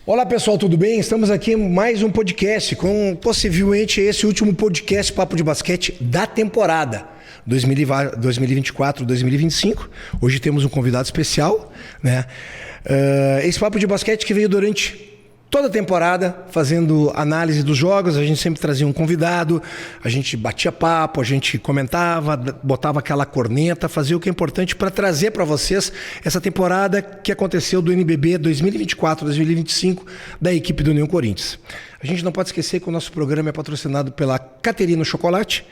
Olá pessoal, tudo bem? Estamos aqui em mais um podcast, com possivelmente esse último podcast Papo de Basquete da temporada 2024-2025. Hoje temos um convidado especial, né? Esse Papo de Basquete que veio durante toda a temporada, fazendo análise dos jogos. A gente sempre trazia um convidado, a gente batia papo, a gente comentava, botava aquela corneta, fazia o que é importante para trazer para vocês essa temporada que aconteceu do NBB 2024-2025 da equipe do União Corinthians. A gente não pode esquecer que o nosso programa é patrocinado pela Caterino Chocolate.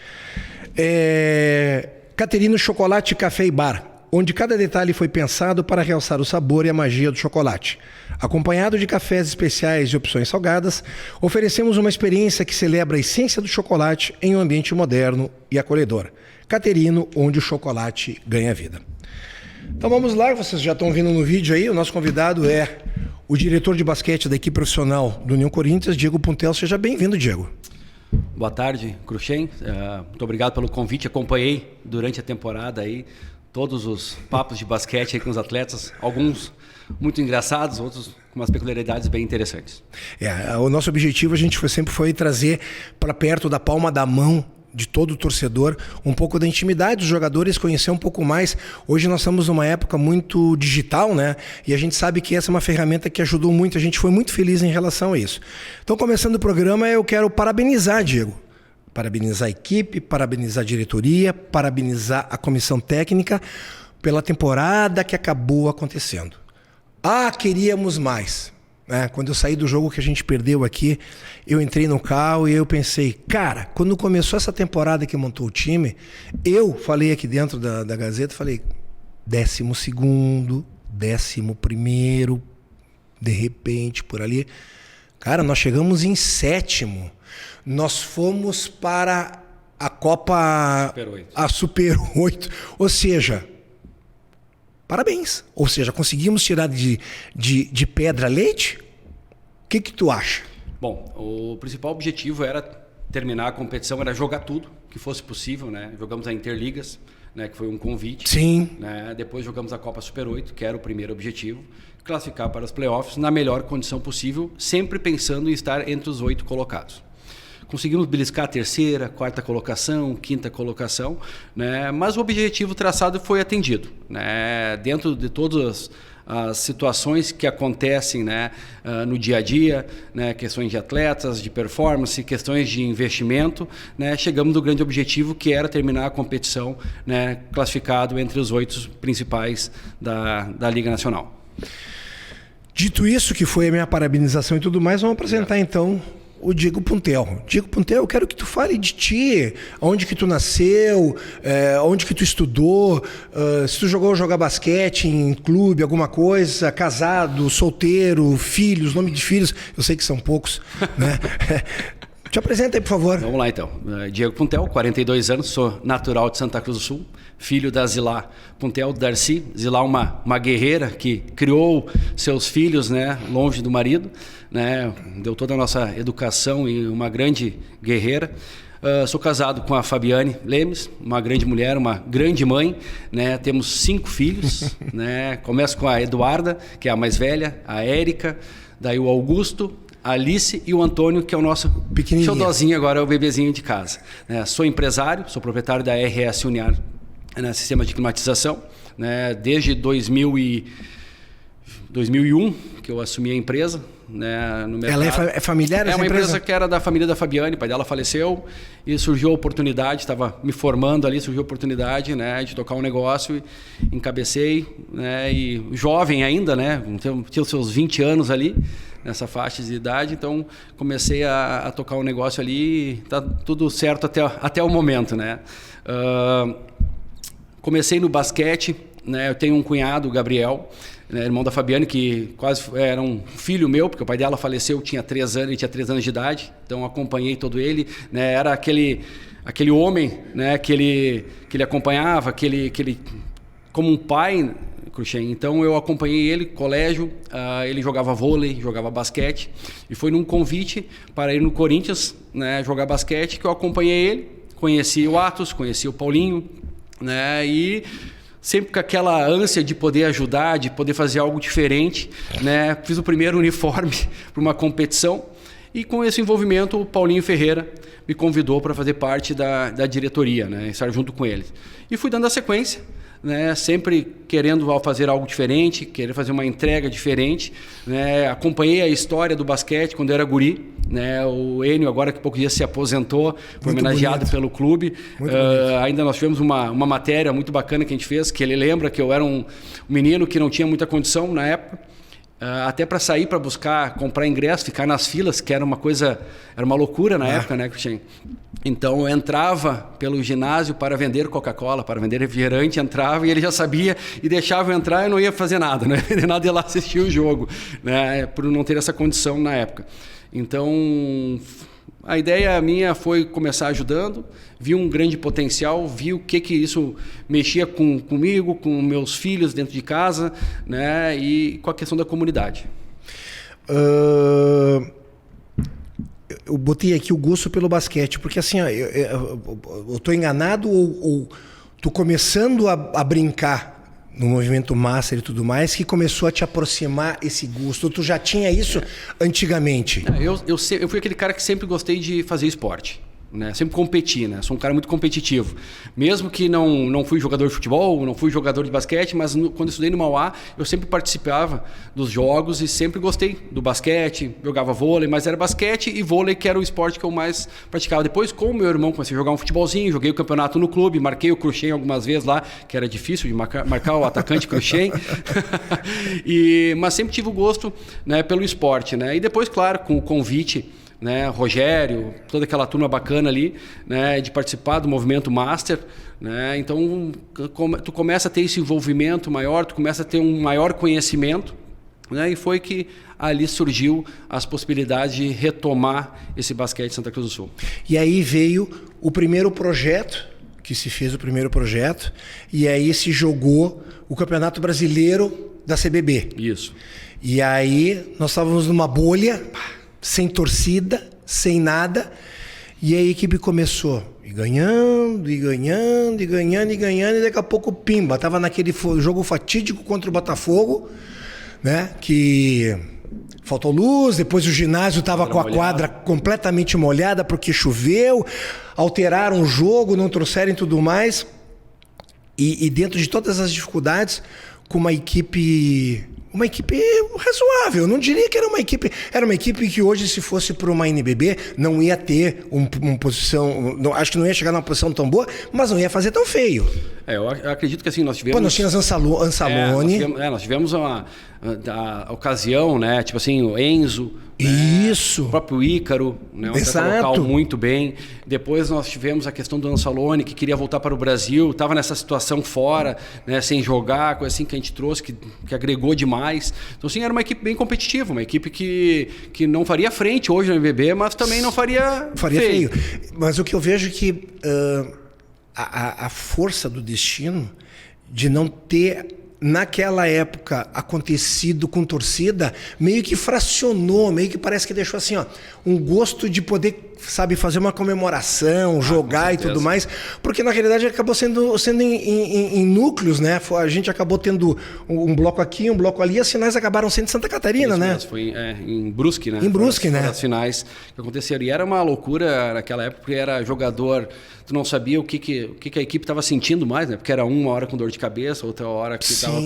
Caterino Chocolate Café e Bar, onde cada detalhe foi pensado para realçar o sabor e a magia do chocolate. Acompanhado de cafés especiais e opções salgadas, oferecemos uma experiência que celebra a essência do chocolate em um ambiente moderno e acolhedor. Caterino, onde o chocolate ganha vida. Então vamos lá, vocês já estão vendo no vídeo aí, o nosso convidado é o diretor de basquete da equipe profissional do União Corinthians, Diego Puntel. Seja bem-vindo, Diego. Boa tarde, Cruxem. Muito obrigado pelo convite. Acompanhei durante a temporada aí todos os papos de basquete aí com os atletas, alguns muito engraçados, outros com umas peculiaridades bem interessantes. O nosso objetivo sempre foi trazer para perto da palma da mão de todo o torcedor um pouco da intimidade dos jogadores, conhecer um pouco mais. Hoje nós estamos numa época muito digital, né? E a gente sabe que essa é uma ferramenta que ajudou muito, a gente foi muito feliz em relação a isso. Então, começando o programa, eu quero parabenizar, Diego. Parabenizar a equipe, parabenizar a diretoria, parabenizar a comissão técnica pela temporada que acabou acontecendo. Queríamos mais, né? Quando eu saí do jogo que a gente perdeu aqui, eu entrei no carro e eu pensei, cara, quando começou essa temporada que montou o time, eu falei aqui dentro da Gazeta, falei 12º, 11º, de repente, por ali. Cara, nós chegamos em 7º. Nós fomos para a Copa Super 8. A Super 8, ou seja, parabéns. Ou seja, conseguimos tirar de pedra leite? O que tu acha? Bom, o principal objetivo era terminar a competição, era jogar tudo que fosse possível, né? Jogamos a Interligas, né, que foi um convite. Sim. Né? Depois jogamos a Copa Super 8, que era o primeiro objetivo, classificar para os playoffs na melhor condição possível, sempre pensando em estar entre os 8 colocados. Conseguimos beliscar a terceira, quarta colocação, quinta colocação, né? Mas o objetivo traçado foi atendido, né? Dentro de todas as situações que acontecem, né, no dia a dia, né, questões de atletas, de performance, questões de investimento, né, chegamos no grande objetivo que era terminar a competição, né, classificado entre os 8 principais da Liga Nacional. Dito isso, que foi a minha parabenização e tudo mais, vamos apresentar então o Diego Puntel. Diego Puntel, eu quero que tu fale de ti, onde que tu nasceu, onde que tu estudou, se tu jogar basquete em clube, alguma coisa, casado, solteiro, filhos, nome de filhos, eu sei que são poucos, né? Te apresenta aí, por favor. Vamos lá, então. Diego Puntel, 42 anos, sou natural de Santa Cruz do Sul, filho da Zilá Puntel Darcy. Zilá, uma guerreira que criou seus filhos, né, longe do marido, né, deu toda a nossa educação e uma grande guerreira. Sou casado com a Fabiane Lemes, uma grande mulher, uma grande mãe, né? Temos 5 filhos, né? Começo com a Eduarda, que é a mais velha, a Érica, daí o Augusto, a Alice e o Antônio, que é o nosso xodózinho agora, é o bebezinho de casa. Sou empresário, sou proprietário da RS Uniar, né, sistema de climatização, né, desde 2001 que eu assumi a empresa, né, no mercado. Ela é familiar? É uma empresa que era da família da Fabiane, o pai dela faleceu e surgiu a oportunidade, estava me formando ali, surgiu a oportunidade, né, de tocar um negócio, encabecei, né, e jovem ainda, né, tinha os seus 20 anos ali, nessa faixa de idade, então comecei a tocar um negócio ali e tá tudo certo até o momento, né. Comecei no basquete, né, eu tenho um cunhado, o Gabriel, né, irmão da Fabiane, que quase era um filho meu, porque o pai dela faleceu, tinha 3 anos, ele tinha 3 anos de idade, então acompanhei todo ele, né, era aquele homem, né, que ele acompanhava, que ele como um pai, Cruxem. Então eu acompanhei ele, colégio, ele jogava vôlei, jogava basquete, e foi num convite para ir no Corinthians, né, jogar basquete, que eu acompanhei ele, conheci o Atos, conheci o Paulinho, né, e sempre com aquela ânsia de poder ajudar, de poder fazer algo diferente, né? Fiz o primeiro uniforme para uma competição e com esse envolvimento o Paulinho Ferreira me convidou para fazer parte da diretoria, né? Estar junto com eles. E fui dando a sequência, né? Sempre querendo fazer algo diferente, querer fazer uma entrega diferente, né? Acompanhei a história do basquete quando eu era guri, né? O Enio agora que pouco dia se aposentou, foi muito homenageado bonito pelo clube. Ainda nós tivemos uma matéria muito bacana que a gente fez, que ele lembra que eu era um menino que não tinha muita condição na época, até para sair para buscar, comprar ingresso, ficar nas filas, que era uma coisa, era uma loucura na época, né, Cristian? Então eu entrava pelo ginásio para vender Coca-Cola, para vender refrigerante, entrava e ele já sabia e deixava eu entrar e eu não ia fazer nada, né? Nada ia lá assistir o jogo, né? Por não ter essa condição na época. Então a ideia minha foi começar ajudando, vi um grande potencial, vi o que isso mexia comigo, com meus filhos dentro de casa, né? E com a questão da comunidade. Eu botei aqui o gosto pelo basquete, porque assim, ó, eu tô enganado ou tô começando a brincar no movimento master e tudo mais, que começou a te aproximar esse gosto? Ou tu já tinha isso antigamente? Eu fui aquele cara que sempre gostei de fazer esporte, né? Sempre competi, né? Sou um cara muito competitivo. Mesmo que não fui jogador de futebol, não fui jogador de basquete, mas quando eu estudei no Mauá, eu sempre participava dos jogos e sempre gostei do basquete, jogava vôlei, mas era basquete e vôlei que era o esporte que eu mais praticava. Depois, com o meu irmão, comecei a jogar um futebolzinho, joguei o campeonato no clube, marquei o crochê algumas vezes lá, que era difícil de marcar o atacante crochê. Mas sempre tive o gosto, né, pelo esporte, né? E depois, claro, com o convite, né, Rogério, toda aquela turma bacana ali, né, de participar do movimento Master, né? Então tu começa a ter esse envolvimento maior, tu começa a ter um maior conhecimento, né? E foi que ali surgiu as possibilidades de retomar esse basquete de Santa Cruz do Sul. E aí veio o primeiro projeto, que se fez o primeiro projeto, e aí se jogou o Campeonato Brasileiro da CBB. Isso. E aí nós estávamos numa bolha, sem torcida, sem nada, e a equipe começou e ganhando, e ganhando, e ganhando, e ganhando, e daqui a pouco pimba, estava naquele jogo fatídico contra o Botafogo, né, que faltou luz, depois o ginásio estava com a quadra completamente molhada porque choveu, alteraram o jogo, não trouxeram tudo mais, e dentro de todas as dificuldades, com uma equipe razoável. Eu não diria que era uma equipe que hoje, se fosse para uma NBB, não ia ter uma posição, acho que não ia chegar numa posição tão boa, mas não ia fazer tão feio. Eu acredito que assim, nós tivemos... Pô, nós tínhamos Ansalone. Nós tivemos a ocasião, né? Tipo assim, o Enzo, isso, né? O próprio Ícaro, né? Um local muito bem. Depois nós tivemos a questão do Ansalone, que queria voltar para o Brasil, estava nessa situação fora, né? Sem jogar, coisa assim que a gente trouxe, que agregou demais. Então, assim, era uma equipe bem competitiva, uma equipe que não faria frente hoje no NBB, mas também não faria feio. Mas o que eu vejo é que a força do destino de não ter, naquela época, acontecido com torcida, meio que fracionou, meio que parece que deixou assim, ó, um gosto de poder, sabe, fazer uma comemoração, jogar e tudo mais, porque na realidade acabou sendo em núcleos, né? A gente acabou tendo um bloco aqui, um bloco ali, e as finais acabaram sendo em Santa Catarina, né? Mesmo, foi em Brusque, né? Em Brusque, né? As finais que aconteceram. E era uma loucura naquela época, porque era jogador, tu não sabia o que a equipe estava sentindo mais, né? Porque era uma hora com dor de cabeça, outra hora que estava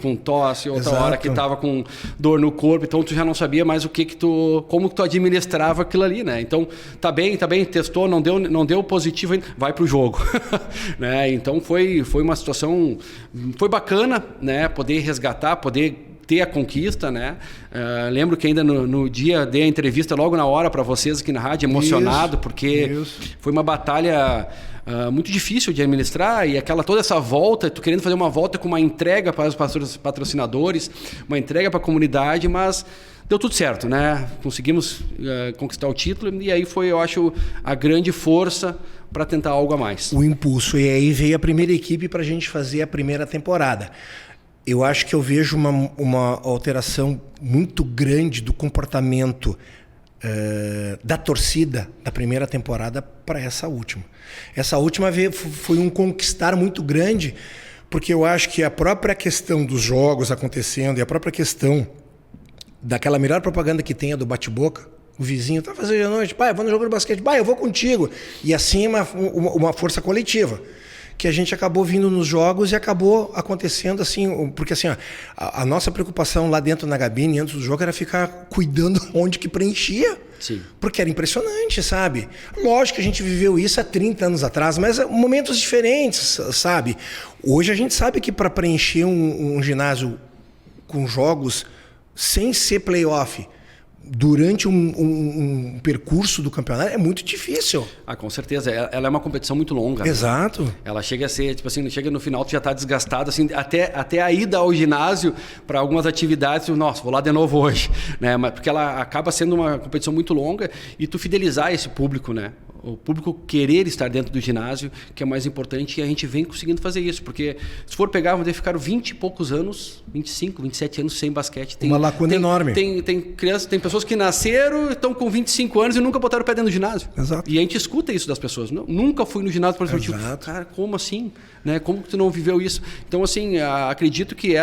com tosse, outra hora que estava com dor no corpo, então tu já não sabia mais como tu administrava aquilo ali, né? Então, tá bem, testou, não deu positivo ainda, vai pro jogo. Né? Então foi uma situação, foi bacana, né? Poder resgatar, poder ter a conquista, né? Lembro que ainda no dia dei a entrevista logo na hora para vocês aqui na rádio, emocionado, porque foi uma batalha muito difícil de administrar, e toda essa volta, tu querendo fazer uma volta com uma entrega para os patrocinadores, uma entrega para a comunidade, mas deu tudo certo, né? Conseguimos conquistar o título, e aí foi, eu acho, a grande força para tentar algo a mais. O impulso, e aí veio a primeira equipe para a gente fazer a primeira temporada. Eu acho que eu vejo uma alteração muito grande do comportamento da torcida da primeira temporada para essa última. Essa última foi um conquistar muito grande, Porque eu acho que a própria questão dos jogos acontecendo e a própria questão daquela melhor propaganda que tem, a do bate-boca, o vizinho tá fazendo de noite, pai, vou no jogo de basquete, pai, eu vou contigo. E assim uma força coletiva. Que a gente acabou vindo nos jogos e acabou acontecendo assim, porque assim, ó, a nossa preocupação lá dentro na cabine, antes do jogo, era ficar cuidando onde que preenchia. Sim. Porque era impressionante, sabe? Lógico que a gente viveu isso há 30 anos atrás, mas momentos diferentes, sabe? Hoje a gente sabe que para preencher um ginásio com jogos sem ser playoff, durante um percurso do campeonato é muito difícil. Ah, com certeza. Ela é uma competição muito longa. Exato. Né? Ela chega a ser, tipo assim, chega no final, tu já tá desgastado, assim, até a ida ao ginásio para algumas atividades, nossa, vou lá de novo hoje, né? Mas porque ela acaba sendo uma competição muito longa e tu fidelizar esse público, né? O público querer estar dentro do ginásio, que é mais importante, e a gente vem conseguindo fazer isso, porque se for pegar, vamos ficar 20 e poucos anos, 25, 27 anos sem basquete. Tem uma lacuna enorme. Tem crianças, tem pessoas que nasceram, estão com 25 anos e nunca botaram o pé dentro do ginásio. Exato. E a gente escuta isso das pessoas. Nunca fui no ginásio por exemplo, cara, como assim? Né? Como que tu não viveu isso? Então, assim, acredito que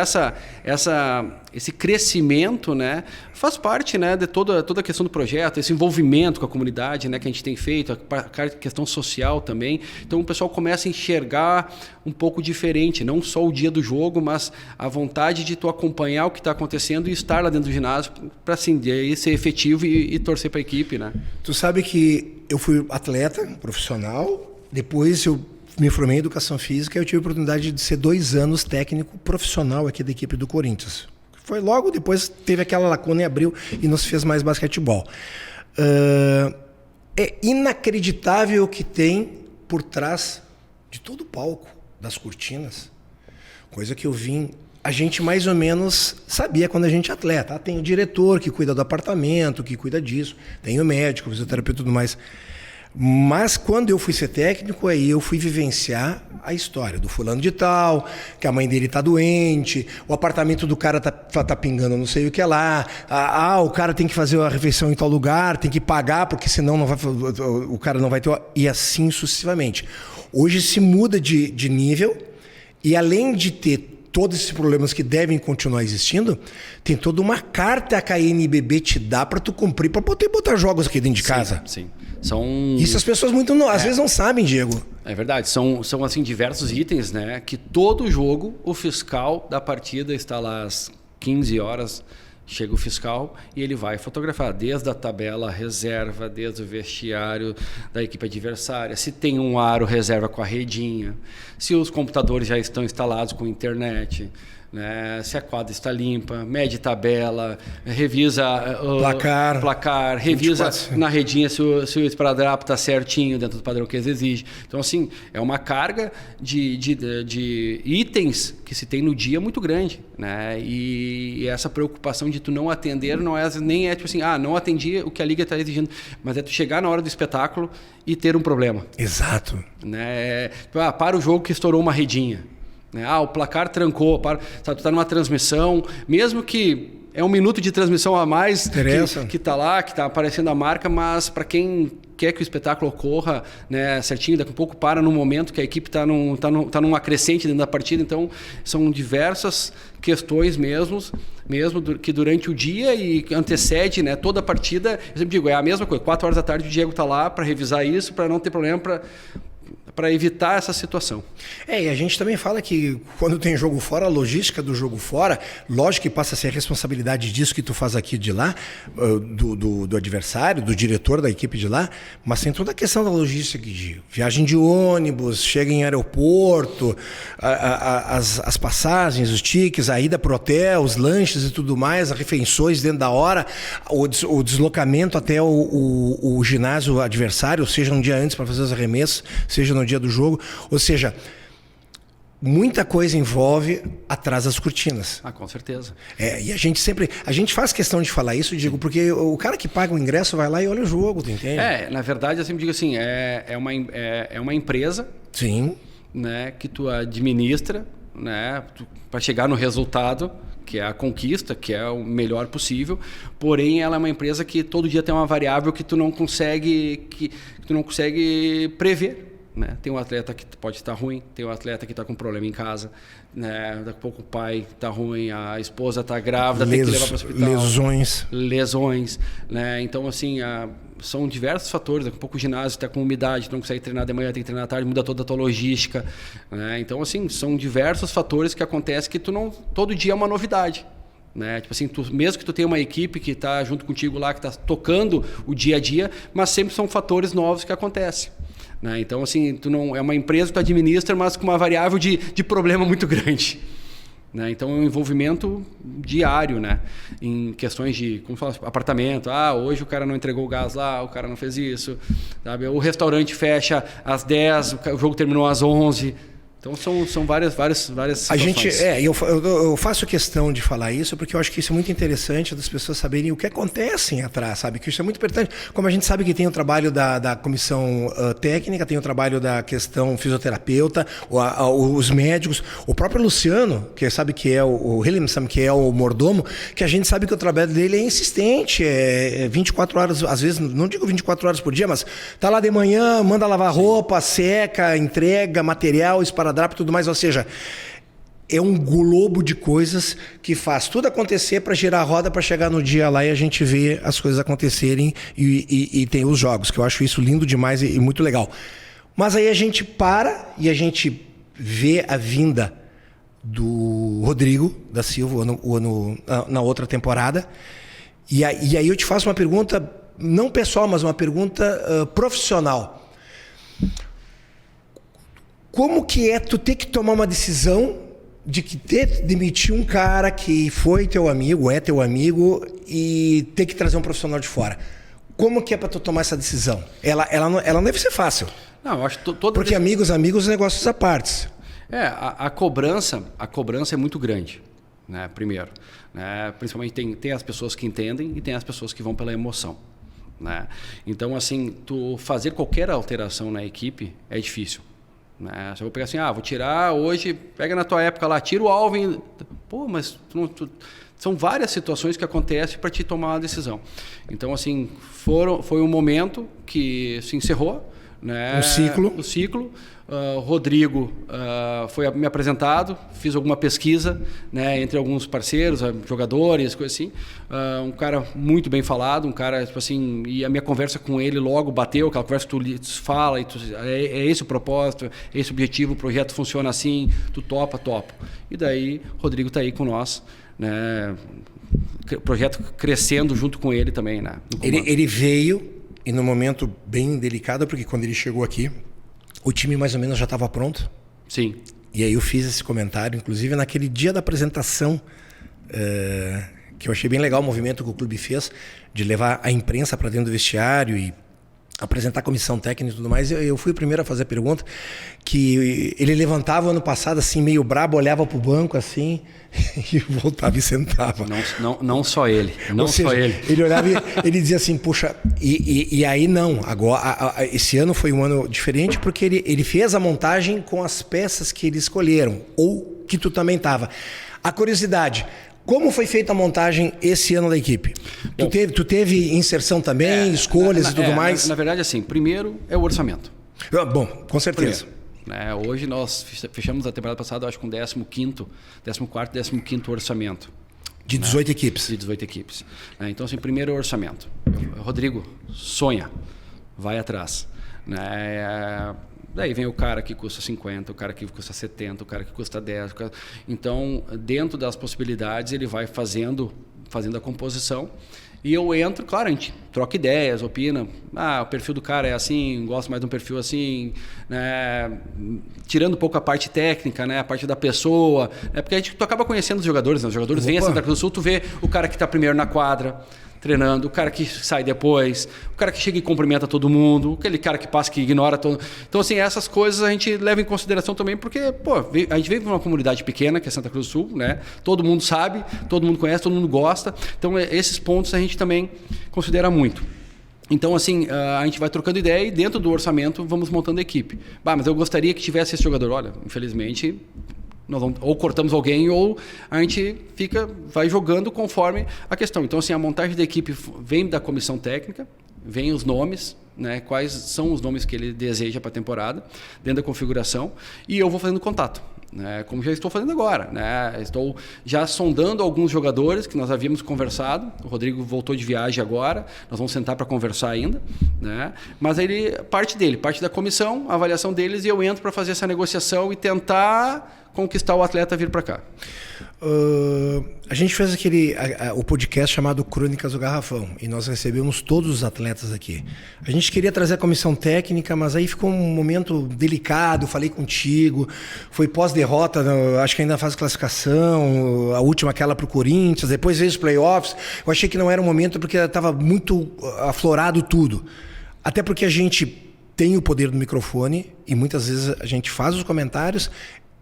esse crescimento, né, faz parte, né, de toda a questão do projeto, esse envolvimento com a comunidade, né, que a gente tem feito, a questão social também. Então o pessoal começa a enxergar um pouco diferente, não só o dia do jogo, mas a vontade de tu acompanhar o que está acontecendo e estar lá dentro do ginásio para assim, ser efetivo e torcer para a equipe, né? Tu sabe que eu fui atleta profissional, depois eu me formei em educação física e eu tive a oportunidade de ser 2 anos técnico profissional aqui da equipe do Corinthians. Foi logo depois, teve aquela lacuna e abriu e não se fez mais basquetebol. É inacreditável o que tem por trás de todo o palco, das cortinas. Coisa que eu vim... A gente mais ou menos sabia quando a gente é atleta. Tem o diretor que cuida do apartamento, que cuida disso. Tem o médico, o fisioterapeuta e tudo mais. Mas quando eu fui ser técnico, aí eu fui vivenciar a história do fulano de tal, que a mãe dele tá doente, o apartamento do cara tá pingando não sei o que é lá, o cara tem que fazer a refeição em tal lugar, tem que pagar, porque senão o cara não vai ter... E assim sucessivamente. Hoje se muda de nível e além de ter todos esses problemas que devem continuar existindo, tem toda uma carta que a NBB te dá para tu cumprir, para poder botar jogos aqui dentro de casa. Sim. Isso as pessoas às vezes não sabem, Diego. É verdade, são assim diversos itens, né? Que todo jogo o fiscal da partida está lá às 15 horas, chega o fiscal e ele vai fotografar desde a tabela reserva, desde o vestiário da equipe adversária, se tem um aro reserva com a redinha, se os computadores já estão instalados com internet, né? Se a quadra está limpa, mede tabela, revisa placar, revisa 24. Na redinha se o esparadrapo está certinho dentro do padrão que eles exigem. Então, assim, é uma carga de itens que se tem no dia muito grande, né? E essa preocupação de tu não atender nem é tipo assim, não atendi o que a liga está exigindo, mas é tu chegar na hora do espetáculo e ter um problema. Exato. Né? Para o jogo que estourou uma redinha. O placar trancou, sabe, tu está numa transmissão, mesmo que é 1 minuto de transmissão a mais que está lá, que está aparecendo a marca, mas para quem quer que o espetáculo ocorra, né, certinho, daqui a pouco para no momento que a equipe está numa crescente dentro da partida, então são diversas questões mesmo que durante o dia e antecede, né, toda a partida, eu sempre digo, é a mesma coisa, 4 horas da tarde o Diego está lá para revisar isso, para não ter problema, para evitar essa situação. E a gente também fala que quando tem jogo fora, a logística do jogo fora, lógico que passa a ser a responsabilidade disso que tu faz aqui de lá, do adversário, do diretor da equipe de lá, mas tem toda a questão da logística de viagem de ônibus, chega em aeroporto, as passagens, os tickets, a ida pro hotel, os lanches e tudo mais, as refeições dentro da hora, o deslocamento até o ginásio adversário, seja um dia antes para fazer os arremessos, seja no dia do jogo, ou seja, muita coisa envolve atrás das cortinas. Com certeza. E a gente faz questão de falar isso, Diego, porque o cara que paga o ingresso vai lá e olha o jogo, tu entende? Na verdade, eu sempre digo assim, é uma empresa, sim, né, que tu administra, né, para chegar no resultado, que é a conquista, que é o melhor possível, porém ela é uma empresa que todo dia tem uma variável que tu não consegue prever. né? Tem um atleta que pode estar ruim, tem um atleta que está com problema em casa, né? Daqui a pouco o pai está ruim, a esposa está grávida, tem que levar para o hospital. Lesões, né? Então, assim, são diversos fatores. Daqui a pouco o ginásio está com umidade, tu não consegue treinar de manhã, tem que treinar à tarde, muda toda a tua logística, né? Então, assim, são diversos fatores que acontecem que todo dia é uma novidade. Né? Tipo assim, mesmo que tu tenha uma equipe que está junto contigo lá, que está tocando o dia a dia, mas sempre são fatores novos que acontecem. Né? Então, assim, tu não é uma empresa que tu administra, mas com uma variável de problema muito grande. Né? Então, é um envolvimento diário, né? Em questões de, como fala, apartamento. Hoje o cara não entregou o gás lá, o cara não fez isso. Sabe? O restaurante fecha às 10, o jogo terminou às 11. Então são várias situações. A gente, eu faço questão de falar isso porque eu acho que isso é muito interessante das pessoas saberem o que acontece atrás, sabe? Que isso é muito importante. Como a gente sabe que tem o trabalho da comissão técnica, tem o trabalho da questão fisioterapeuta, os médicos, o próprio Luciano, que sabe que é o Hillemsam, que é o mordomo, que a gente sabe que o trabalho dele é insistente, é 24 horas, às vezes, não digo 24 horas por dia, mas tá lá de manhã, manda lavar roupa, seca, entrega, material, esparadrapo e tudo mais, ou seja, é um globo de coisas que faz tudo acontecer para girar a roda, para chegar no dia lá e a gente vê as coisas acontecerem e tem os jogos, que eu acho isso lindo demais e muito legal. Mas aí a gente para e a gente vê a vinda do Rodrigo da Silva na outra temporada, e aí eu te faço uma pergunta, não pessoal, mas uma pergunta profissional. Como que é tu ter que tomar uma decisão de que demitir um cara que foi teu amigo, é teu amigo, e ter que trazer um profissional de fora? Como que é para tu tomar essa decisão? Ela não deve ser fácil. Não, eu acho porque amigos, negócios à parte. A cobrança é muito grande, né? Primeiro, né? Principalmente tem as pessoas que entendem e tem as pessoas que vão pela emoção, né? Então, assim, tu fazer qualquer alteração na equipe é difícil. Né? Se eu vou pegar assim, vou tirar hoje, pega na tua época lá, tira o Alvin. Pô, mas são várias situações que acontecem para te tomar uma decisão. Então, assim, foi um momento que se encerrou, né? O ciclo. Rodrigo foi me apresentado, fiz alguma pesquisa, né, entre alguns parceiros, jogadores, coisa assim. Um cara muito bem falado, um cara, tipo assim, e a minha conversa com ele logo bateu, aquela conversa que tu fala, e é esse o propósito, é esse o objetivo, o projeto funciona assim, tu topa. E daí, Rodrigo está aí com nós, né, o projeto crescendo junto com ele também, né. Ele veio, e num momento bem delicado, porque quando ele chegou aqui, o time mais ou menos já estava pronto. Sim. E aí eu fiz esse comentário, inclusive naquele dia da apresentação, que eu achei bem legal o movimento que o clube fez, de levar a imprensa para dentro do vestiário e apresentar a comissão técnica e tudo mais. Eu fui o primeiro a fazer a pergunta, que ele levantava ano passado assim, meio brabo, olhava pro banco assim, e voltava e sentava. Não só ele. Ele olhava e ele dizia assim, puxa, e aí não, agora esse ano foi um ano diferente porque ele fez a montagem com as peças que eles escolheram, ou que tu também estava. A curiosidade, como foi feita a montagem esse ano da equipe? Tu teve inserção também, escolhas e tudo mais? Na verdade, assim, primeiro é o orçamento. Bom, com certeza. Hoje nós fechamos a temporada passada, acho, com 14º, 15º orçamento. De 18 equipes. De 18 equipes. Então, assim, primeiro é o orçamento. Rodrigo, sonha, vai atrás. Daí vem o cara que custa 50, o cara que custa 70, o cara que custa 10. Então, dentro das possibilidades, ele vai fazendo a composição. E eu entro, claro, a gente troca ideias, opina. O perfil do cara é assim, gosto mais de um perfil assim, né? Tirando um pouco a parte técnica, né? A parte da pessoa. Porque tu acaba conhecendo os jogadores, né? Os jogadores vêm a Santa Cruz do Sul, tu vê o cara que está primeiro na quadra, treinando, o cara que sai depois, o cara que chega e cumprimenta todo mundo, aquele cara que passa que ignora todo. Então, assim, essas coisas a gente leva em consideração também, porque, a gente vive numa comunidade pequena, que é Santa Cruz do Sul, né? Todo mundo sabe, todo mundo conhece, todo mundo gosta. Então, esses pontos a gente também considera muito. Então, assim, a gente vai trocando ideia e dentro do orçamento vamos montando a equipe. Mas eu gostaria que tivesse esse jogador. Olha, infelizmente, nós vamos, ou cortamos alguém ou a gente vai jogando conforme a questão. Então, assim, a montagem da equipe vem da comissão técnica, vem os nomes, né, quais são os nomes que ele deseja para a temporada, dentro da configuração, e eu vou fazendo contato, né, como já estou fazendo agora. Né, estou já sondando alguns jogadores que nós havíamos conversado. O Rodrigo voltou de viagem agora, nós vamos sentar para conversar ainda. Né, mas ele, parte da comissão, a avaliação deles, e eu entro para fazer essa negociação e tentar conquistar o atleta a vir para cá. A gente fez o podcast chamado Crônicas do Garrafão e nós recebemos todos os atletas aqui. A gente queria trazer a comissão técnica, mas aí ficou um momento delicado. Falei contigo, foi pós-derrota, acho que ainda faz classificação, a última aquela para o Corinthians, depois veio os playoffs. Eu achei que não era o momento porque estava muito aflorado tudo. Até porque a gente tem o poder do microfone e muitas vezes a gente faz os comentários.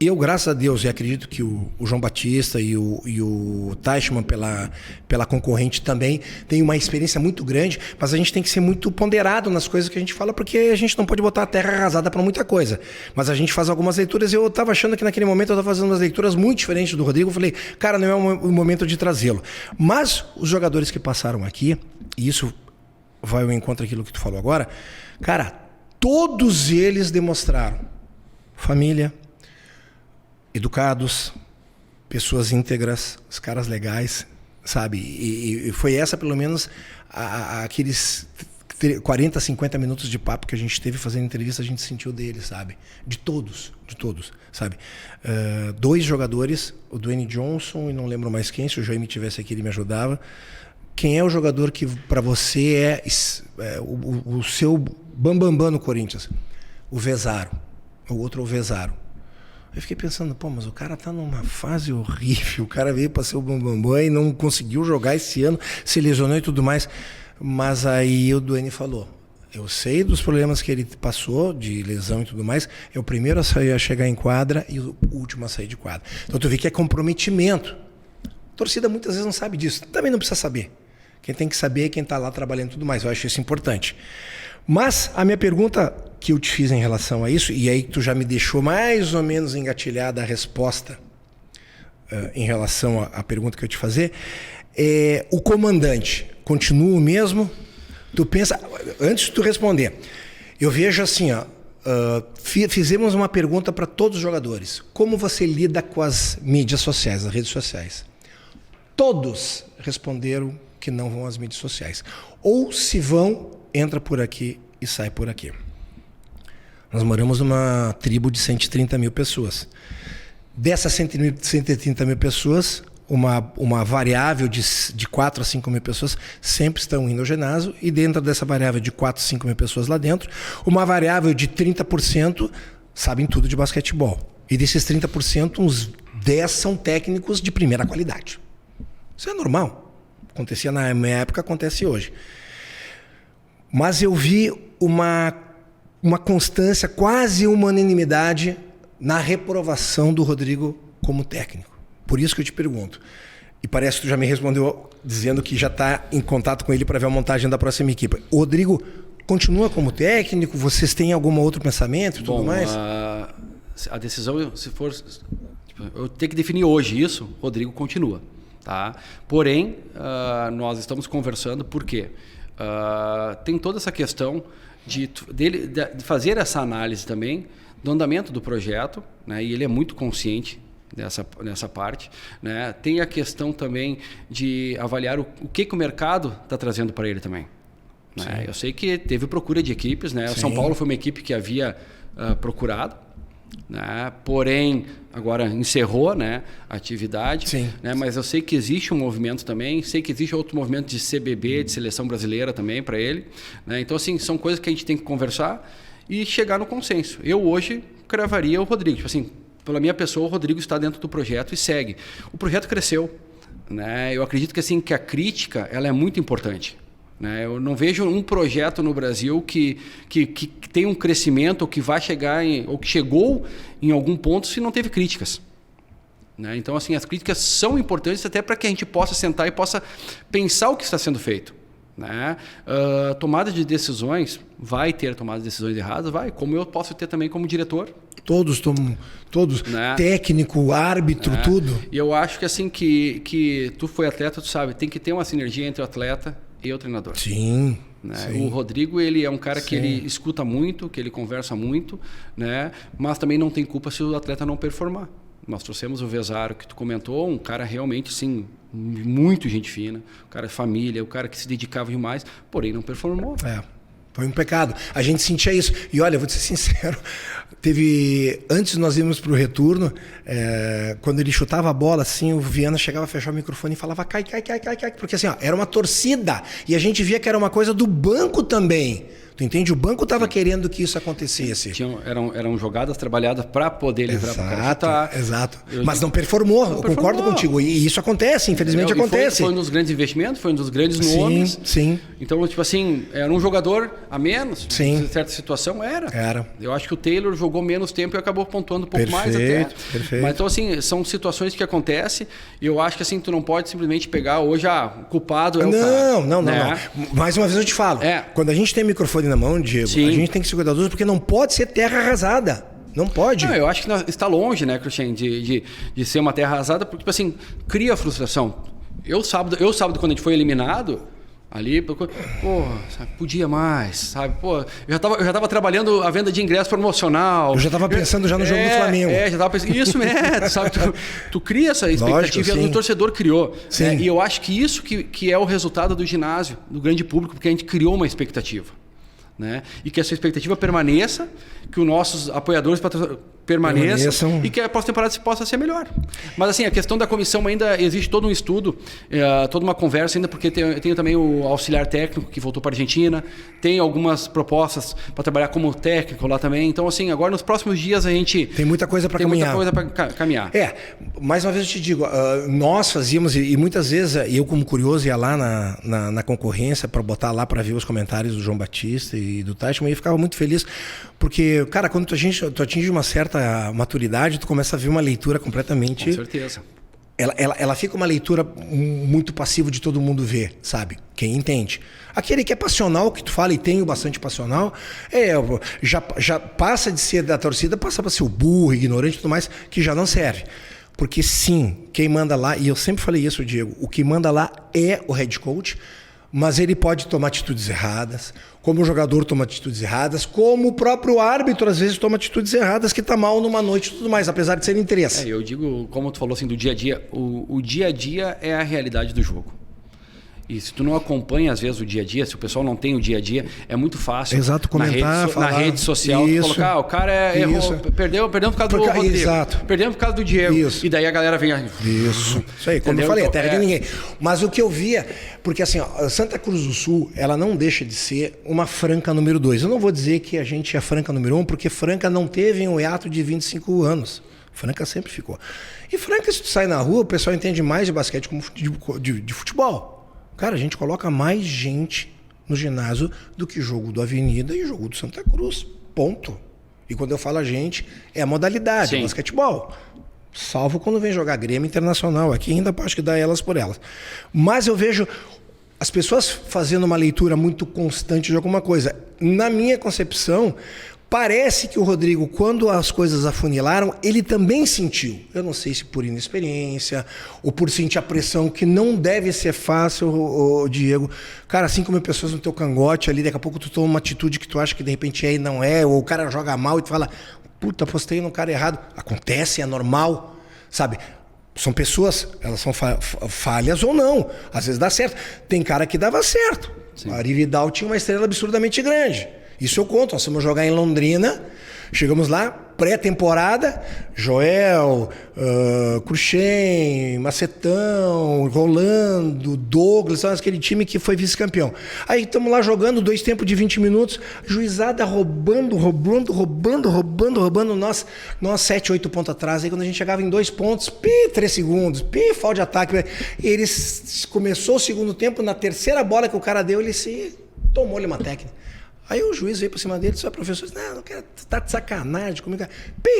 Eu, graças a Deus, e acredito que o João Batista e o Teichmann, pela concorrente também, tem uma experiência muito grande, mas a gente tem que ser muito ponderado nas coisas que a gente fala, porque a gente não pode botar a terra arrasada para muita coisa. Mas a gente faz algumas leituras, e eu estava achando que naquele momento eu estava fazendo umas leituras muito diferentes do Rodrigo. Eu falei, cara, não é o momento de trazê-lo. Mas os jogadores que passaram aqui, e isso vai ao encontro daquilo que tu falou agora, cara, todos eles demonstraram família, educados, pessoas íntegras, os caras legais, sabe? E foi essa, pelo menos, aqueles 40, 50 minutos de papo que a gente teve fazendo entrevista, a gente sentiu deles, sabe? De todos, sabe? 2 jogadores, o Dwayne Johnson e não lembro mais quem, se o Jaime tivesse aqui ele me ajudava. Quem é o jogador que para você é o seu bambambam no Corinthians? O Vezaro. O outro é o Vezaro. Eu fiquei pensando, mas o cara tá numa fase horrível, o cara veio para ser o bambambam e não conseguiu jogar esse ano, se lesionou e tudo mais. Mas aí o Duane falou, eu sei dos problemas que ele passou, de lesão e tudo mais, é o primeiro a chegar em quadra e o último a sair de quadra. Então tu vê que é comprometimento. A torcida muitas vezes não sabe disso, também não precisa saber. Quem tem que saber é quem tá lá trabalhando e tudo mais, eu acho isso importante. Mas a minha pergunta que eu te fiz em relação a isso, e aí tu já me deixou mais ou menos engatilhada a resposta em relação à pergunta que eu te fazer, o comandante continua o mesmo? Tu pensa, antes de tu responder, eu vejo assim, fizemos uma pergunta para todos os jogadores, como você lida com as mídias sociais, as redes sociais? Todos responderam que não vão às mídias sociais, ou se vão, entra por aqui e sai por aqui. Nós moramos numa tribo de 130 mil pessoas. Dessas 130 mil pessoas, uma variável de 4 a 5 mil pessoas sempre estão indo ao ginásio, e dentro dessa variável de 4 a 5 mil pessoas lá dentro, uma variável de 30% sabem tudo de basquetebol. E desses 30%, uns 10 são técnicos de primeira qualidade. Isso é normal. Acontecia na minha época, acontece hoje. Mas eu vi uma constância, quase uma unanimidade na reprovação do Rodrigo como técnico. Por isso que eu te pergunto. E parece que tu já me respondeu dizendo que já está em contato com ele para ver a montagem da próxima equipe. O Rodrigo continua como técnico? Vocês têm algum outro pensamento e tudo mais? A decisão, se for... eu tenho que definir hoje isso, o Rodrigo continua. Tá? Porém, nós estamos conversando por quê? Tem toda essa questão de fazer essa análise também do andamento do projeto, né? E ele é muito consciente nessa parte, né? Tem a questão também de avaliar o que o mercado está trazendo para ele também, né? Eu sei que teve procura de equipes, né? O São Paulo foi uma equipe que havia procurado, né? Porém, agora encerrou, né, a atividade, né? Mas eu sei que existe um movimento também, sei que existe outro movimento de CBB, de seleção brasileira também para ele, né? Então, assim, são coisas que a gente tem que conversar e chegar no consenso. Eu hoje cravaria o Rodrigo, tipo assim, pela minha pessoa, o Rodrigo está dentro do projeto e segue. O projeto cresceu, né? Eu acredito que, assim, que a crítica ela é muito importante. Eu não vejo um projeto no Brasil que tem um crescimento ou que vai chegar ou que chegou em algum ponto se não teve críticas. Então, assim, as críticas são importantes até para que a gente possa sentar e possa pensar o que está sendo feito. Tomada de decisões, vai ter tomada de decisões erradas, vai, como eu posso ter também como diretor. Todos tomam, técnico, árbitro, tudo. E eu acho que assim que tu foi atleta, tu sabe, tem que ter uma sinergia entre o atleta e o treinador. Sim. Né? Sim. O Rodrigo, ele é um cara que Sim. ele escuta muito, que ele conversa muito, né? Mas também não tem culpa se o atleta não performar. Nós trouxemos o Vesaro, que tu comentou, um cara realmente, sim, muito gente fina, um cara de família, um cara que se dedicava demais, porém não performou. Foi um pecado. A gente sentia isso. E olha, vou te ser sincero, antes nós íamos para o retorno, quando ele chutava a bola, assim, o Viana chegava a fechar o microfone e falava cai, porque assim, ó, era uma torcida, e a gente via que era uma coisa do banco também. Tu entende? O banco estava querendo que isso acontecesse. Eram jogadas trabalhadas para poder livrar para o cara chutar. Exato. Mas não performou, eu concordo contigo. E isso acontece, infelizmente acontece. Foi um dos grandes investimentos, foi um dos grandes nomes. Sim. Então, tipo assim, era um jogador a menos. Sim. Em certa situação, era. Eu acho que o Taylor jogou menos tempo e acabou pontuando um pouco mais até. Perfeito. Mas então, assim, são situações que acontecem e eu acho que assim, tu não pode simplesmente pegar hoje, o culpado é o cara. Não. Mais uma vez eu te falo. Quando a gente tem microfone na mão, Diego, a gente tem que ser cuidadoso porque não pode ser terra arrasada. Não pode. Eu acho que está longe, né, Cristian, de ser uma terra arrasada, porque, tipo assim, cria frustração. Eu sábado, quando a gente foi eliminado, ali, podia mais, sabe? Eu já tava trabalhando a venda de ingresso promocional. Eu já tava pensando no jogo do Flamengo. Já tava pensando. Isso mesmo, sabe? Tu cria essa expectativa e o torcedor criou. Sim. E eu acho que isso que é o resultado do ginásio, do grande público, porque a gente criou uma expectativa. Né? E que essa expectativa permaneça, que os nossos apoiadores permaneçam e que a pós-temporada possa ser melhor. Mas assim, a questão da comissão ainda existe todo um estudo, toda uma conversa ainda, porque tem também o auxiliar técnico que voltou para a Argentina, tem algumas propostas para trabalhar como técnico lá também. Então assim, agora nos próximos dias a gente... Tem muita coisa para caminhar. Mais uma vez eu te digo, nós fazíamos, e muitas vezes eu como curioso ia lá na concorrência para botar lá para ver os comentários do João Batista e do Teichmann, e eu ficava muito feliz, porque, cara, quando tu atinge uma certa maturidade, tu começa a ver uma leitura completamente... Com certeza. Ela fica uma leitura muito passiva de todo mundo ver, sabe? Quem entende. Aquele que é passional, que tu fala e tem bastante passional, já passa de ser da torcida, passa para ser o burro, ignorante e tudo mais, que já não serve. Porque sim, quem manda lá, e eu sempre falei isso, Diego, o que manda lá é o head coach, mas ele pode tomar atitudes erradas, como o jogador toma atitudes erradas, como o próprio árbitro às vezes toma atitudes erradas, que tá mal numa noite e tudo mais, apesar de ser interesse. Eu digo, como tu falou assim, do dia a dia, o dia a dia é a realidade do jogo. E se tu não acompanha, às vezes, o dia a dia, se o pessoal não tem o dia a dia, é muito fácil. Exato, comentar, na rede social, tu colocar, o cara errou, perdeu por causa do Rodrigo. Exato. Perdemos por causa do Diego. Isso. E daí a galera vem... Isso aí, como eu falei, terra de ninguém. Mas o que eu via, porque assim, Santa Cruz do Sul, ela não deixa de ser uma Franca número 2. Eu não vou dizer que a gente é Franca número 1, porque Franca não teve um hiato de 25 anos. Franca sempre ficou. E Franca, se tu sai na rua, o pessoal entende mais de basquete como de futebol. Cara, a gente coloca mais gente no ginásio do que jogo do Avenida e jogo do Santa Cruz. Ponto. E quando eu falo a gente, é a modalidade, basquetebol. Salvo quando vem jogar Grêmio Internacional. Aqui ainda acho que dá elas por elas. Mas eu vejo as pessoas fazendo uma leitura muito constante de alguma coisa. Na minha concepção, parece que o Rodrigo, quando as coisas afunilaram, ele também sentiu. Eu não sei se por inexperiência ou por sentir a pressão, que não deve ser fácil, Diego. Cara, 5 mil pessoas no teu cangote ali, daqui a pouco tu toma uma atitude que tu acha que de repente é e não é, ou o cara joga mal e tu fala, puta, postei no cara errado. Acontece, é normal, sabe? São pessoas, elas são falhas ou não. Às vezes dá certo. Tem cara que dava certo. A Ari Vidal tinha uma estrela absurdamente grande. Isso eu conto, nós fomos jogar em Londrina, chegamos lá, pré-temporada, Joel, Cruxem, Macetão, Rolando, Douglas, aquele time que foi vice-campeão. Aí estamos lá jogando, 2 tempos de 20 minutos, juizada roubando, nós 7, 8 pontos atrás. Aí quando a gente chegava em 2 pontos, 3 segundos, falta de ataque. Eles começou o segundo tempo, na terceira bola que o cara deu, ele se tomou-lhe uma técnica. Aí o juiz veio por cima dele e disse, professor, não quero, tá de sacanagem comigo.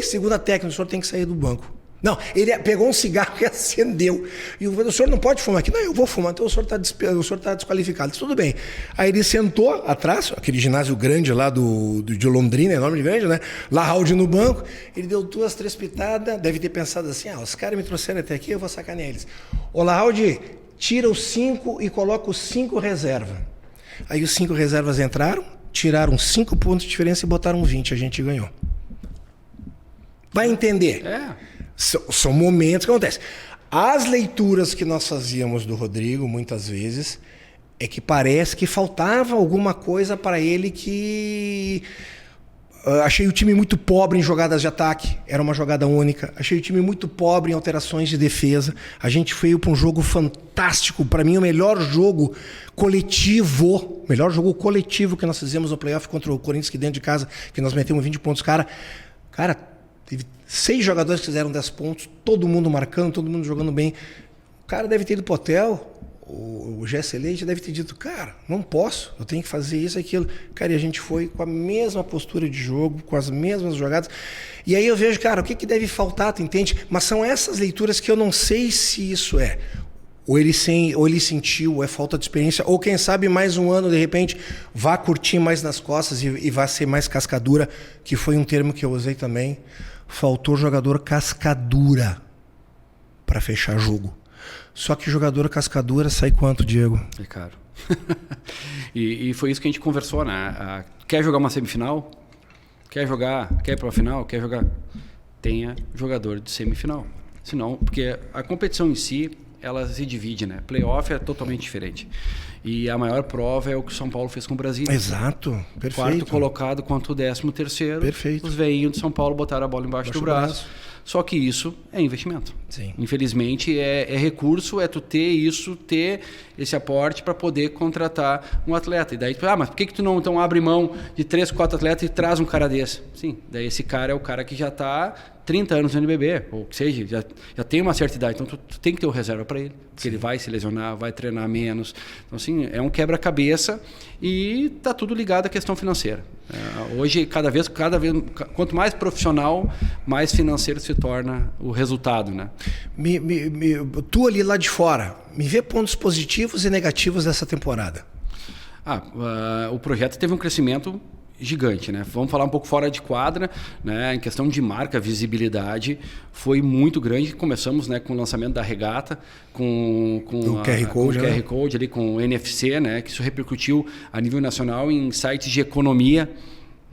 Segunda técnica, o senhor tem que sair do banco. Não, ele pegou um cigarro e acendeu. E o senhor não pode fumar aqui. Não, eu vou fumar, então o senhor está desqualificado. Disse, tudo bem. Aí ele sentou atrás, aquele ginásio grande lá de Londrina, enorme de grande, né? Lá, Raul no banco. Ele deu 2, 3 pitadas, deve ter pensado assim, os caras me trouxeram até aqui, eu vou sacanear eles. Ô, Raul, tira os 5 e coloca os 5 reserva. Aí os 5 reservas entraram, tiraram 5 pontos de diferença e botaram 20, a gente ganhou. Vai entender? São momentos que acontecem. As leituras que nós fazíamos do Rodrigo, muitas vezes, é que parece que faltava alguma coisa para ele que... achei o time muito pobre em jogadas de ataque, era uma jogada única. Achei o time muito pobre em alterações de defesa. A gente foi para um jogo fantástico, para mim o melhor jogo coletivo que nós fizemos no playoff contra o Corinthians, que dentro de casa, que nós metemos 20 pontos. Cara, teve 6 jogadores que fizeram 10 pontos, todo mundo marcando, todo mundo jogando bem. O cara deve ter ido pro hotel, o Jesse Leite deve ter dito, cara, não posso, eu tenho que fazer isso e aquilo. Cara, e a gente foi com a mesma postura de jogo, com as mesmas jogadas. E aí eu vejo, cara, o que deve faltar, tu entende? Mas são essas leituras que eu não sei se isso é. Ou ele sentiu, ou é falta de experiência, ou quem sabe mais um ano, de repente, vá curtir mais nas costas e vá ser mais cascadura, que foi um termo que eu usei também. Faltou jogador cascadura para fechar jogo. Só que jogador cascadura sai quanto, Diego? É caro. e foi isso que a gente conversou, né? Quer jogar uma semifinal? Quer ir para a final? Quer jogar? Tenha jogador de semifinal. Senão, porque a competição em si, ela se divide, né? Playoff é totalmente diferente. E a maior prova é o que o São Paulo fez com o Brasília. Exato, perfeito. Quarto colocado contra o 13º. Perfeito. Os veinhos de São Paulo botaram a bola embaixo do braço. Só que isso é investimento. Sim. Infelizmente é recurso, é tu ter esse aporte para poder contratar um atleta. E daí tu, mas por que tu não então abre mão de 3, 4 atletas e traz um cara desse? Sim, daí esse cara é o cara que já está 30 anos no NBB, ou que seja, já tem uma certa idade, então tu tem que ter uma reserva para ele, porque ele vai se lesionar, vai treinar menos. Então assim, é um quebra-cabeça e tá tudo ligado à questão financeira. Hoje, cada vez, quanto mais profissional, mais financeiro se torna o resultado, né? Tu ali lá de fora, me vê pontos positivos e negativos dessa temporada. O projeto teve um crescimento gigante, né? Vamos falar um pouco fora de quadra, né? Em questão de marca, visibilidade, foi muito grande. Começamos, né, com o lançamento da regata, com o QR Code, com o QR Code ali, com o NFC, né? Que isso repercutiu a nível nacional em sites de economia,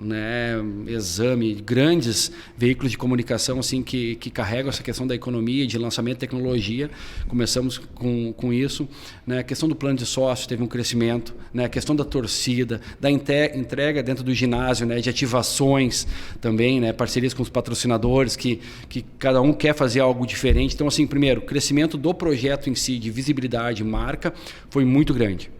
né, Exame, grandes veículos de comunicação assim que carregam essa questão da economia, de lançamento de tecnologia. Começamos com isso, né? A questão do plano de sócio teve um crescimento, né? A questão da torcida, da entrega dentro do ginásio, né? De ativações também, né? Parcerias com os patrocinadores que cada um quer fazer algo diferente. Então assim, primeiro, o crescimento do projeto em si, de visibilidade, marca, foi muito grande.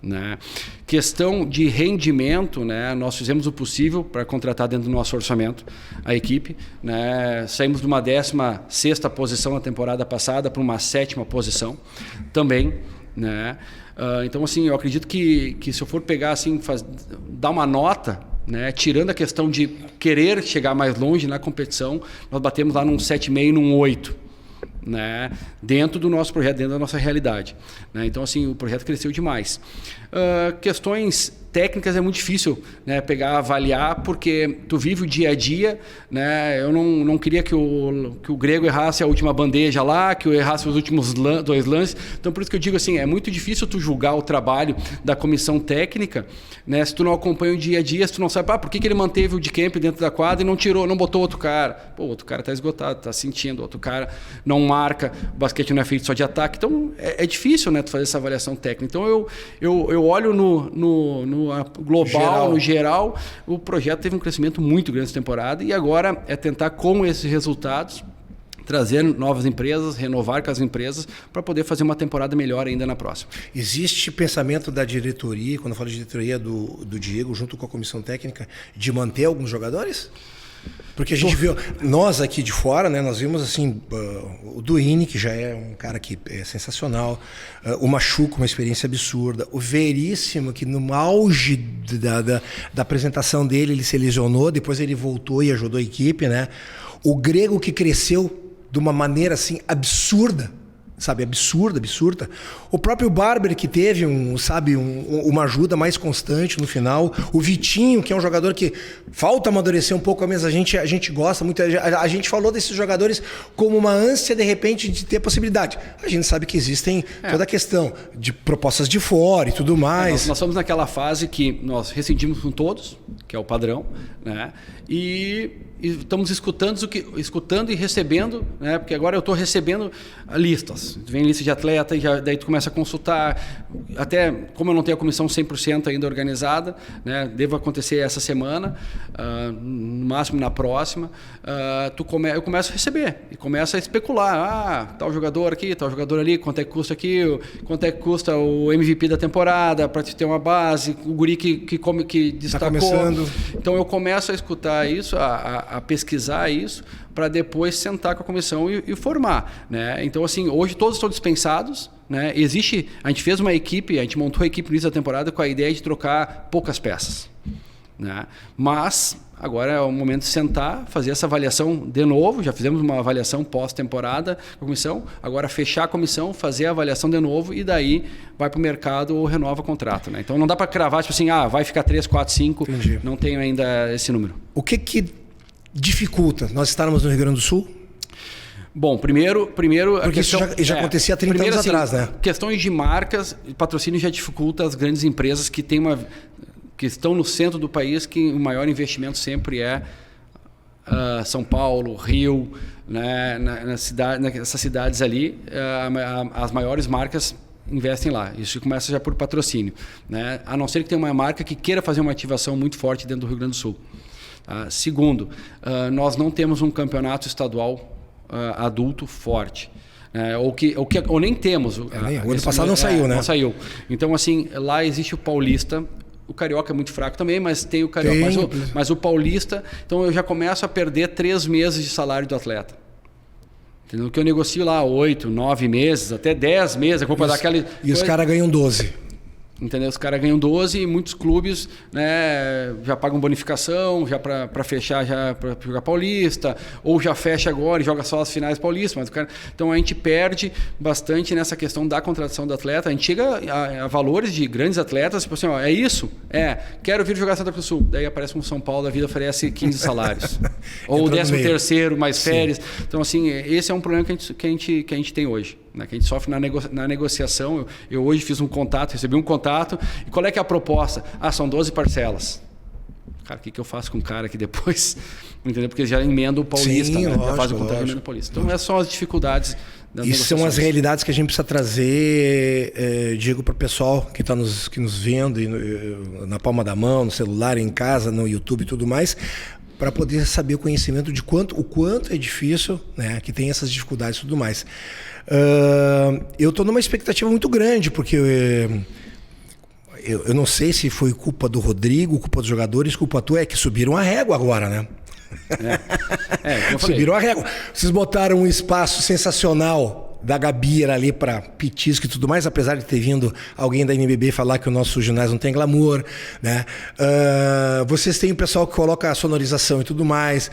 Né? Questão de rendimento, né? Nós fizemos o possível para contratar dentro do nosso orçamento a equipe, né? Saímos de uma 16ª posição na temporada passada para uma 7ª posição também, né? Então assim, eu acredito que se eu for pegar assim, dar uma nota, né? Tirando a questão de querer chegar mais longe na competição, nós batemos lá num 7,5, num 8. Né, dentro do nosso projeto, dentro da nossa realidade, né? Então assim, o projeto cresceu demais. Questões técnicas é muito difícil, né, avaliar, porque tu vive o dia a dia, né? Eu não queria que o Grego errasse a última bandeja lá, que eu errasse os últimos 2 lances. Então por isso que eu digo assim, é muito difícil tu julgar o trabalho da comissão técnica, né? Se tu não acompanha o dia a dia, se tu não sabe por que ele manteve o de camp dentro da quadra e não botou outro cara. Pô, o outro cara tá esgotado, tá sentindo, outro cara não marca, o basquete não é feito só de ataque. Então é difícil, né, tu fazer essa avaliação técnica. Então eu olho no global, no geral, o projeto teve um crescimento muito grande essa temporada e agora é tentar, com esses resultados, trazer novas empresas, renovar com as empresas para poder fazer uma temporada melhor ainda na próxima. Existe pensamento da diretoria, quando eu falo de diretoria do Diego, junto com a comissão técnica, de manter alguns jogadores? Porque a gente viu, nós aqui de fora, né, nós vimos assim, o Duíne, que já é um cara que é sensacional, o Machuca, uma experiência absurda, o Veríssimo, que no auge da apresentação dele, ele se lesionou, depois ele voltou e ajudou a equipe, né? O Grego, que cresceu de uma maneira assim absurda, sabe, absurda. O próprio Barber, que teve uma ajuda mais constante no final. O Vitinho, que é um jogador que falta amadurecer um pouco, mas a gente gosta muito. A gente falou desses jogadores como uma ânsia, de repente, de ter possibilidade. A gente sabe que existem toda a questão de propostas de fora e tudo mais. Nós estamos naquela fase que nós rescindimos com todos, que é o padrão, né? E estamos escutando e recebendo, né? Porque agora eu estou recebendo listas. Vem lista de atleta e daí tu começa a consultar. Até como eu não tenho a comissão 100% ainda organizada, né? Devo acontecer essa semana, no máximo na próxima. Eu começo a receber e começo a especular. Tal jogador aqui, tal jogador ali, quanto é que custa aqui, quanto é que custa o MVP da temporada para ter uma base, o guri que destacou. Tá começando. Então eu começo a escutar isso, a pesquisar isso, para depois sentar com a comissão e formar, né? Então, assim, hoje todos estão dispensados, né? A gente fez uma equipe, a gente montou a equipe no início da temporada com a ideia de trocar poucas peças, né? Mas agora é o momento de sentar, fazer essa avaliação de novo. Já fizemos uma avaliação pós-temporada com a comissão, agora fechar a comissão, fazer a avaliação de novo e daí vai para o mercado ou renova o contrato, né? Então não dá para cravar, tipo assim, vai ficar 3, 4, 5, Entendi. Não tenho ainda esse número. O que dificulta nós estarmos no Rio Grande do Sul? Bom, primeiro porque isso já acontecia há 30 anos atrás, né? Questões de marcas e patrocínio já dificulta as grandes empresas que estão no centro do país, que o maior investimento sempre é São Paulo, Rio, né? Nessas cidades ali, as maiores marcas investem lá. Isso começa já por patrocínio, né? A não ser que tenha uma marca que queira fazer uma ativação muito forte dentro do Rio Grande do Sul. Segundo, nós não temos um campeonato estadual adulto forte. Ou nem temos. O ano passado não saiu, né? Não saiu. Então, assim, lá existe o Paulista. O Carioca é muito fraco também, mas tem o Carioca. Mas o Paulista, então eu já começo a perder 3 meses de salário do atleta. Entendeu? Que eu negocio lá 8, 9 meses, até 10 meses. E os caras ganham 12. Entendeu? Os caras ganham 12 e muitos clubes, né, já pagam bonificação já para fechar, já para jogar Paulista, ou já fecha agora e joga só as finais paulistas. Então a gente perde bastante nessa questão da contratação do atleta. A gente chega a valores de grandes atletas, tipo assim, é isso? Quero vir jogar Santa Cruz do Sul. Daí aparece um São Paulo da vida, oferece 15 salários. Ou 13º, mais férias. Então, assim, esse é um problema que a gente tem hoje, né? Que a gente sofre na negociação. Eu hoje recebi um contato, e qual é que é a proposta? São 12 parcelas. Cara, o que eu faço com o cara que depois, entendeu? Porque já emenda o Paulista, sim, né? lógico, Já faz o contrato e emenda o Paulista. Então, essas são as dificuldades das Isso são as realidades que a gente precisa trazer, Diego, para o pessoal que está nos vendo na palma da mão, no celular, em casa, no YouTube e tudo mais, para poder saber o conhecimento de o quanto é difícil, né? Que tem essas dificuldades e tudo mais. Eu estou numa expectativa muito grande, porque eu não sei se foi culpa do Rodrigo, culpa dos jogadores, culpa tua, é que subiram a régua agora, né? Subiram a régua. Vocês botaram um espaço sensacional da Gabi ali para pitisco e tudo mais, apesar de ter vindo alguém da NBB falar que o nosso ginásio não tem glamour, né? Vocês têm o pessoal que coloca a sonorização e tudo mais.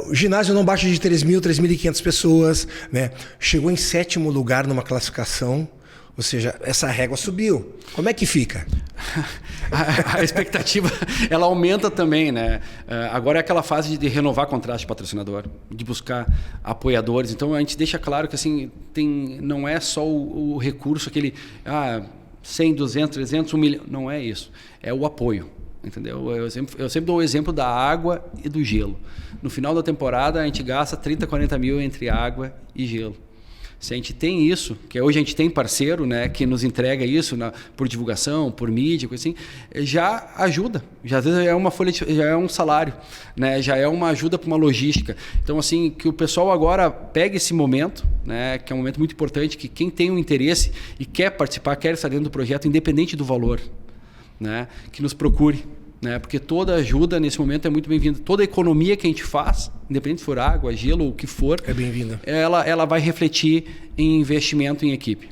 O ginásio não baixa de 3.000, 3.500 pessoas, né? Chegou em 7º lugar numa classificação. Ou seja, essa régua subiu. Como é que fica? A expectativa, ela aumenta também, né? Agora é aquela fase de renovar contrato de patrocinador, de buscar apoiadores. Então a gente deixa claro que assim, não é só o recurso, aquele 100, 200, 300, 1 milhão. Não é isso. É o apoio. Entendeu? Eu sempre dou o exemplo da água e do gelo. No final da temporada, a gente gasta 30, 40 mil entre água e gelo. Se a gente tem isso, que hoje a gente tem parceiro, né, que nos entrega isso por divulgação, por mídia, coisa assim, já ajuda. Já às vezes já é um salário, né, já é uma ajuda para uma logística. Então, assim, que o pessoal agora pegue esse momento, né, que é um momento muito importante, que quem tem um interesse e quer participar, quer estar dentro do projeto, independente do valor, né, que nos procure. Né? Porque toda ajuda nesse momento é muito bem-vinda. Toda a economia que a gente faz, independente se for água, gelo ou o que for, é bem-vinda. Ela vai refletir em investimento em equipe.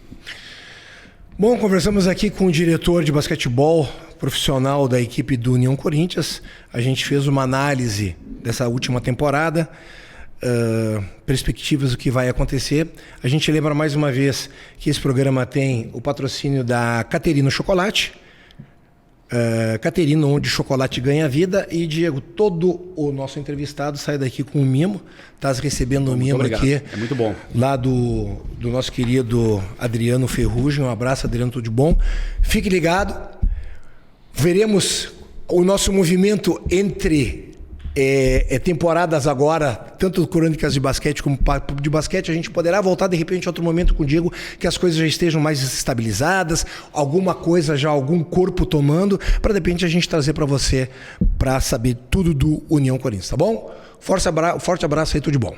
Bom, conversamos aqui com o diretor de basquetebol profissional da equipe do União Corinthians. A gente fez uma análise dessa última temporada. perspectivas do que vai acontecer. A gente lembra mais uma vez que esse programa tem o patrocínio da Caterino Chocolate. Caterino, onde chocolate ganha vida. E, Diego, todo o nosso entrevistado sai daqui com um mimo. Estás recebendo um mimo aqui. É muito bom. Lá do nosso querido Adriano Ferrugem. Um abraço, Adriano, tudo de bom. Fique ligado. Veremos o nosso movimento entre temporadas agora, tanto Crônicas de Basquete como Papo de Basquete. A gente poderá voltar de repente em outro momento com o Diego, que as coisas já estejam mais estabilizadas, alguma coisa já, algum corpo tomando, para de repente a gente trazer para você, para saber tudo do União Corinthians, tá bom? Forte abraço aí, tudo de bom.